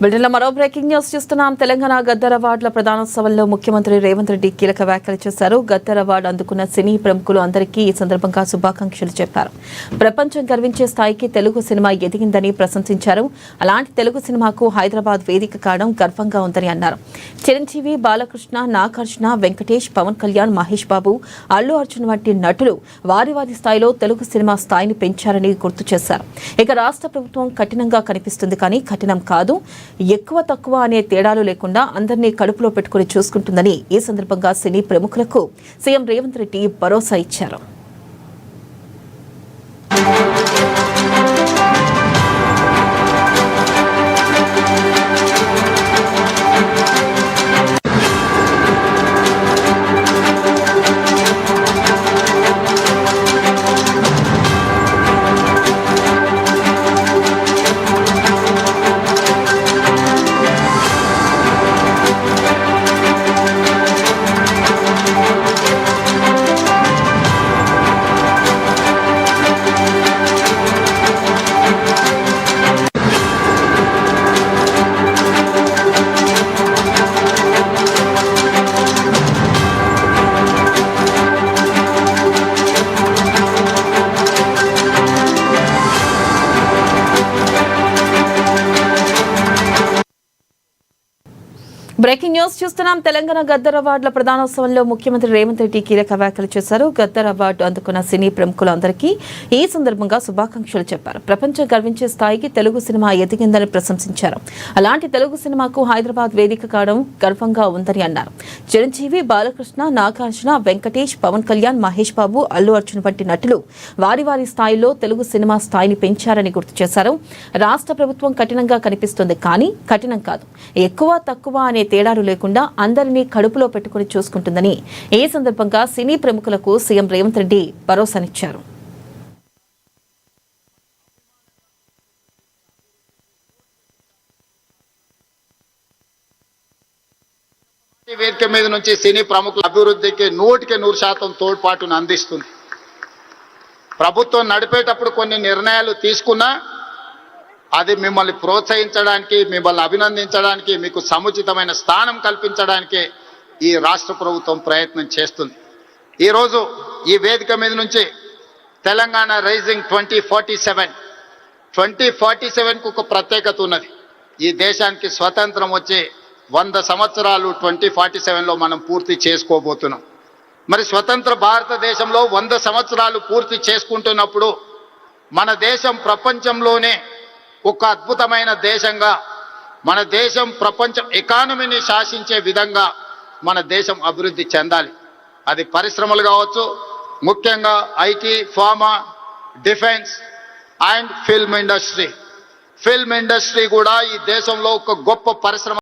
బిల్డర్ల మరో breaking news చూస్తున్నాం. తెలంగాణ గద్దర్ అవార్డుల ప్రదానోత్సవంలో ముఖ్యమంత్రి రేవంత్ రెడ్డి కీలక వ్యాఖ్యలు చేశారు. గద్దర్ అవార్డు అందుకున్న సినీ ప్రముఖులు అందరికీ ఈ సందర్భంగా శుభాకాంక్షలు చెప్పారు. ప్రపంచం గర్వించే స్థాయికి తెలుగు సినిమా ఎదిగిందని ప్రశంసించారు. అలాంటి తెలుగు సినిమాకు హైదరాబాద్ వేదిక కావడం గర్వంగా ఉందని అన్నారు. చిరంజీవి, బాలకృష్ణ, నాగార్జున, వెంకటేష్, పవన్ కళ్యాణ్, మహేష్ బాబు, అల్లు అర్జున్ వంటి నటులు వారి స్థాయిలో తెలుగు సినిమా స్థాయిని పెంచారని గుర్తు చేశారు. ఇక రాష్ట్ర ప్రభుత్వం కఠినంగా కనిపిస్తుంది, కానీ కఠినం కాదు, ఎక్కువ తక్కువ అనే తేడాలు లేకుండా అందరినీ కడుపులో పెట్టుకుని చూసుకుంటుందని ఈ సందర్భంగా సినీ ప్రముఖులకు సీఎం రేవంత్ రెడ్డి భరోసా ఇచ్చారు. బ్రేకింగ్ న్యూస్ చూస్తున్నాం. తెలంగాణ గద్దర్ అవార్డుల ప్రదానోత్సవంలో ముఖ్యమంత్రి రేవంత్ రెడ్డి కీలక వ్యాఖ్యలు చేశారు. గద్దర్ అవార్డు అందుకున్న సినీ ప్రముఖులందరికీ ఈ సందర్భంగా శుభాకాంక్షలు చెప్పారు. ప్రపంచం గర్వించే స్థాయికి తెలుగు సినిమా ఎదిగిందని ప్రశంసించారు. అలాంటి తెలుగు సినిమాకు హైదరాబాద్ వేదిక కావడం గర్వంగా ఉందని అన్నారు. చిరంజీవి, బాలకృష్ణ, నాగార్జున, వెంకటేష్, పవన్ కళ్యాణ్, మహేష్ బాబు, అల్లు అర్జున్ వంటి నటులు వారి స్థాయిలో తెలుగు సినిమా స్థాయిని పెంచారని గుర్తు చేశారు. రాష్ట్ర ప్రభుత్వం కఠినంగా కనిపిస్తుంది, కానీ కఠినం కాదు, ఎక్కువ తక్కువ అనే తేడాలు లేకుండా అందరినీ కడుపులో పెట్టుకుని చూసుకుంటుందని ఈ సందర్భంగా సినీ ప్రముఖులకు సీఎం రేవంత్ రెడ్డి భరోసానిచ్చారు. వేదిక మీద నుంచి సినీ ప్రముఖుల అభివృద్ధికి 100% తోడ్పాటును అందిస్తుంది. ప్రభుత్వం నడిపేటప్పుడు కొన్ని నిర్ణయాలు తీసుకున్నా అది మిమ్మల్ని ప్రోత్సహించడానికి, మిమ్మల్ని అభినందించడానికి, మీకు సముచితమైన స్థానం కల్పించడానికి ఈ రాష్ట్ర ప్రభుత్వం ప్రయత్నం చేస్తుంది. ఈరోజు ఈ వేదిక మీద నుంచి తెలంగాణ రైజింగ్ 2047కు ఒక ప్రత్యేకత ఉన్నది. ఈ దేశానికి స్వతంత్రం వచ్చి 100 సంవత్సరాలు 2047లో మనం పూర్తి చేసుకోబోతున్నాం. మరి స్వతంత్ర భారతదేశంలో 100 సంవత్సరాలు పూర్తి చేసుకుంటున్నప్పుడు మన దేశం ప్రపంచంలోనే ఒక అద్భుతమైన దేశంగా, మన దేశం ప్రపంచం ఎకానమీని శాసించే విధంగా మన దేశం అభివృద్ధి చెందాలి. అది పరిశ్రమలు కావచ్చు, ముఖ్యంగా IT, pharma, defence and film industry కూడా ఈ దేశంలో ఒక గొప్ప పరిశ్రమ